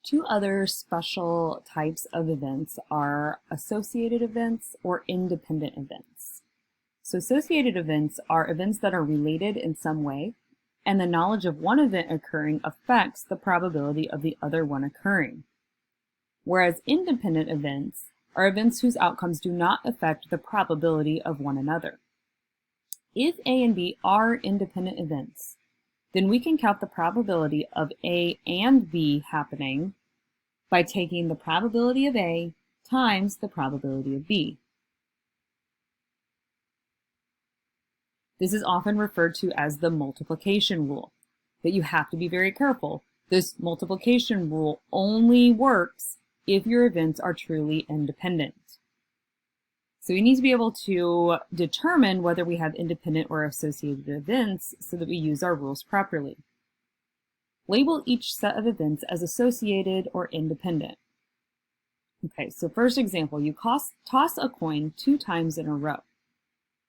Two other special types of events are associated events or independent events. So associated events are events that are related in some way, and the knowledge of one event occurring affects the probability of the other one occurring. Whereas independent events are events whose outcomes do not affect the probability of one another. If A and B are independent events, then we can count the probability of A and B happening by taking the probability of A times the probability of B. This is often referred to as the multiplication rule, but you have to be very careful. This multiplication rule only works if your events are truly independent. So we need to be able to determine whether we have independent or associated events so that we use our rules properly. Label each set of events as associated or independent. Okay, so first example, you toss a coin 2 times in a row.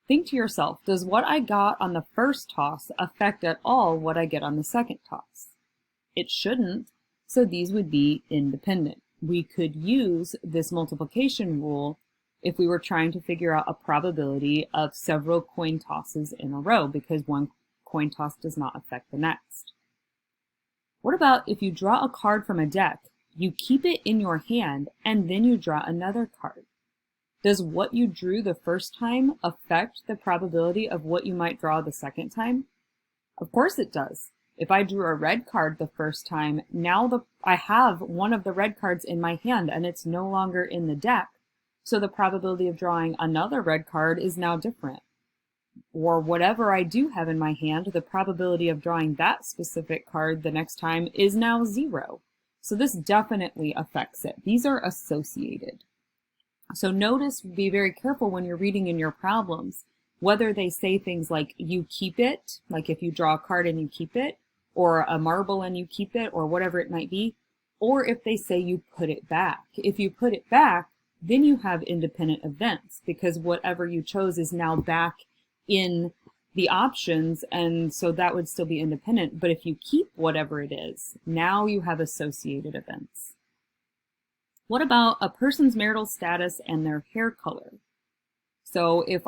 Think to yourself, does what I got on the first toss affect at all what I get on the second toss? It shouldn't, so these would be independent. We could use this multiplication rule if we were trying to figure out a probability of several coin tosses in a row, because one coin toss does not affect the next. What about if you draw a card from a deck, you keep it in your hand, and then you draw another card? Does what you drew the first time affect the probability of what you might draw the second time? Of course it does. If I drew a red card the first time, now I have one of the red cards in my hand and it's no longer in the deck. So the probability of drawing another red card is now different. Or whatever I do have in my hand, the probability of drawing that specific card the next time is now 0. So this definitely affects it. These are associated. So notice, be very careful when you're reading in your problems, whether they say things like you keep it, like if you draw a card and you keep it, or a marble and you keep it, or whatever it might be, or if they say you put it back. If you put it back, then you have independent events because whatever you chose is now back in the options, and so that would still be independent. But if you keep whatever it is, now you have associated events. What about a person's marital status and their hair color? So if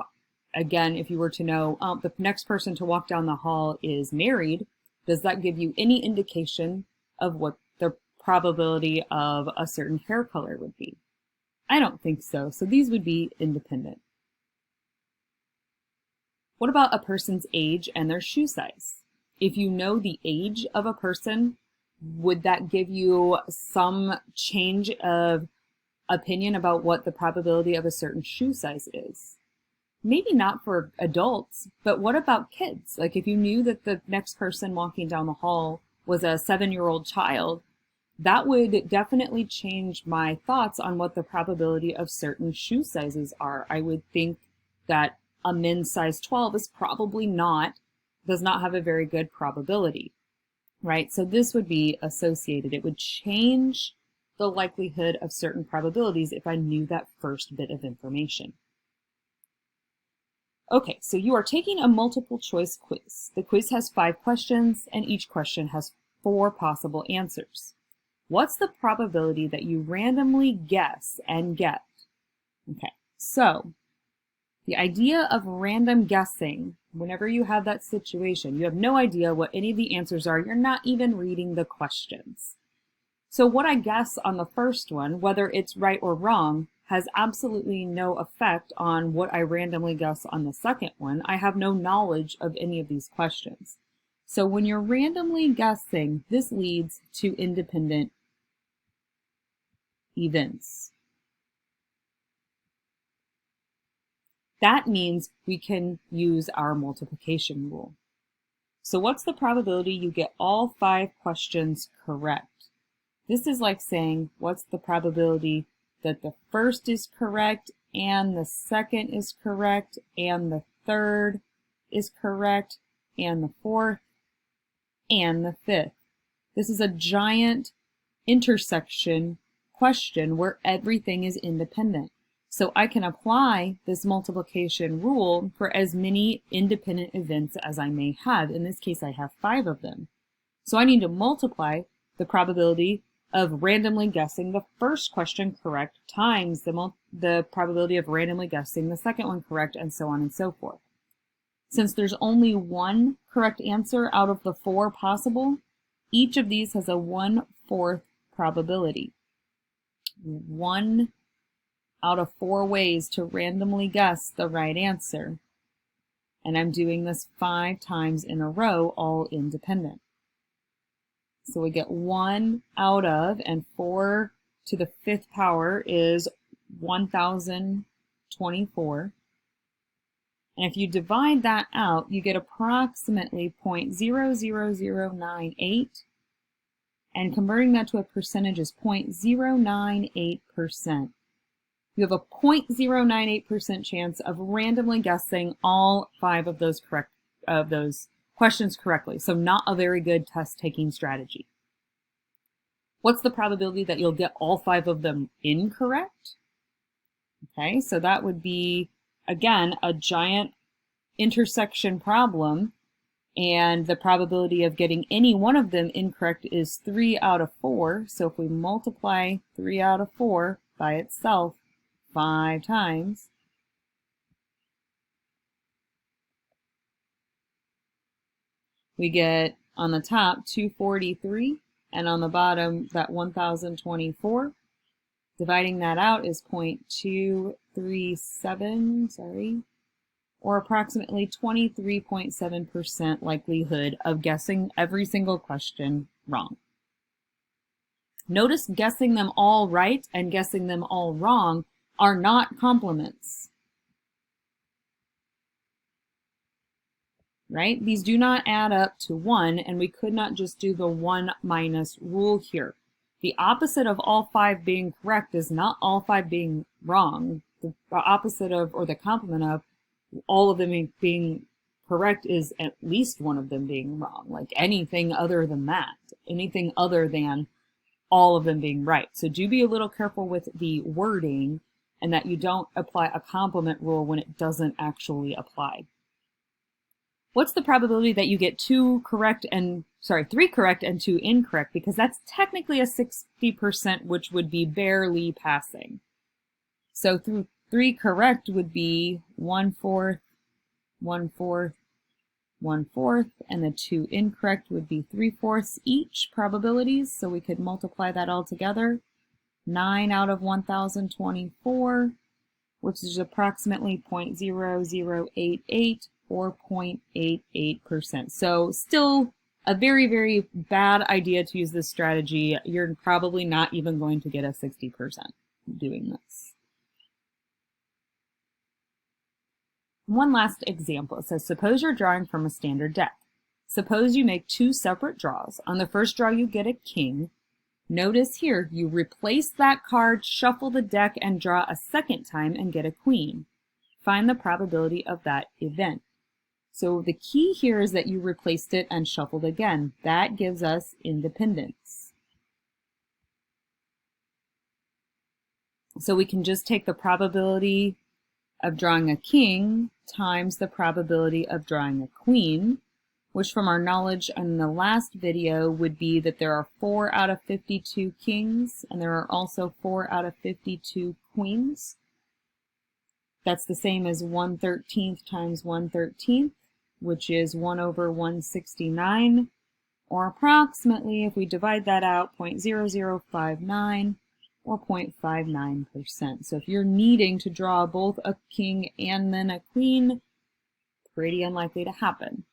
you were to know the next person to walk down the hall is married, does that give you any indication of what the probability of a certain hair color would be? I don't think so. So these would be independent. What about a person's age and their shoe size? If you know the age of a person, would that give you some change of opinion about what the probability of a certain shoe size is? Maybe not for adults, but what about kids? Like if you knew that the next person walking down the hall was a 7-year-old child, that would definitely change my thoughts on what the probability of certain shoe sizes are. I would think that a men's size 12 is probably does not have a very good probability, right? So this would be associated. It would change the likelihood of certain probabilities if I knew that first bit of information. Okay, so you are taking a multiple choice quiz. The quiz has 5 questions and each question has 4 possible answers. What's the probability that you randomly guess and get? Okay, so the idea of random guessing, whenever you have that situation, you have no idea what any of the answers are. You're not even reading the questions. So what I guess on the first one, whether it's right or wrong, has absolutely no effect on what I randomly guess on the second one. I have no knowledge of any of these questions. So when you're randomly guessing, this leads to independent events. That means we can use our multiplication rule. So what's the probability you get all 5 questions correct? This is like saying, what's the probability that the first is correct and the second is correct and the third is correct and the fourth and the fifth? This is a giant intersection question where everything is independent. So I can apply this multiplication rule for as many independent events as I may have. In this case, I have 5 of them. So I need to multiply the probability of randomly guessing the first question correct times the probability of randomly guessing the second one correct, and so on and so forth. Since there's only one correct answer out of the 4 possible, each of these has a 1/4 probability. 1 out of 4 ways to randomly guess the right answer. And I'm doing this 5 times in a row, all independent. So we get 1 out of, and 4 to the 5th power is 1024. And if you divide that out, you get approximately 0.00098. And converting that to a percentage is 0.098%. You have a 0.098% chance of randomly guessing all 5 of those questions correctly. So not a very good test taking strategy. What's the probability that you'll get all 5 of them incorrect? Okay, so that would be, again, a giant intersection problem, and the probability of getting any one of them incorrect is 3 out of 4. So if we multiply 3 out of 4 by itself 5 times, we get on the top 243, and on the bottom that 1024. Dividing that out is 0.237, or approximately 23.7% likelihood of guessing every single question wrong. Notice guessing them all right and guessing them all wrong are not complements. Right? These do not add up to 1, and we could not just do the 1 minus rule here. The opposite of all 5 being correct is not all 5 being wrong. The opposite of, or the complement of, all of them being correct is at least one of them being wrong. Like anything other than that, anything other than all of them being right. So do be a little careful with the wording, and that you don't apply a complement rule when it doesn't actually apply. What's the probability that you get 3 correct and 2 incorrect? Because that's technically a 60%, which would be barely passing. So 3 correct would be 1/4, 1/4, 1/4, and the 2 incorrect would be 3/4 each probabilities. So we could multiply that all together. 9 out of 1024, which is approximately 0.0088. or 0.88%. So still a very, very bad idea to use this strategy. You're probably not even going to get a 60% doing this. One last example. It says, suppose you're drawing from a standard deck. Suppose you make 2 separate draws. On the first draw, you get a king. Notice here, you replace that card, shuffle the deck, and draw a second time and get a queen. Find the probability of that event. So the key here is that you replaced it and shuffled again. That gives us independence. So we can just take the probability of drawing a king times the probability of drawing a queen, which from our knowledge in the last video would be that there are 4 out of 52 kings, and there are also 4 out of 52 queens. That's the same as 1/13 times 1/13, which is 1/169, or approximately, if we divide that out, 0.0059 or 0.59%. So if you're needing to draw both a king and then a queen, pretty unlikely to happen.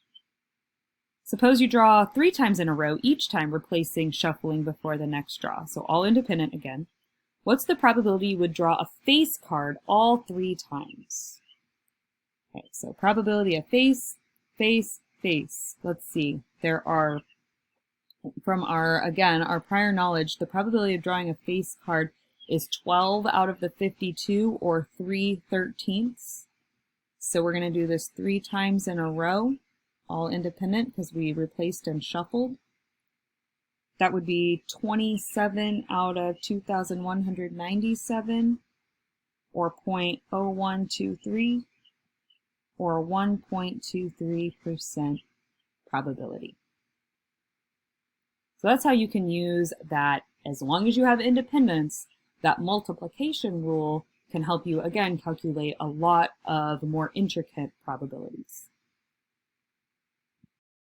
Suppose you draw 3 times in a row, each time replacing shuffling before the next draw. So all independent again. What's the probability you would draw a face card all 3 times? Okay, so probability of face, face, face. Let's see. There are, from our prior knowledge, the probability of drawing a face card is 12 out of the 52, or 3/13. So we're going to do this 3 times in a row, all independent because we replaced and shuffled. That would be 27 out of 2,197, or 0.0123, or 1.23% probability. So that's how you can use that as long as you have independence, that multiplication rule can help you, again, calculate a lot of more intricate probabilities.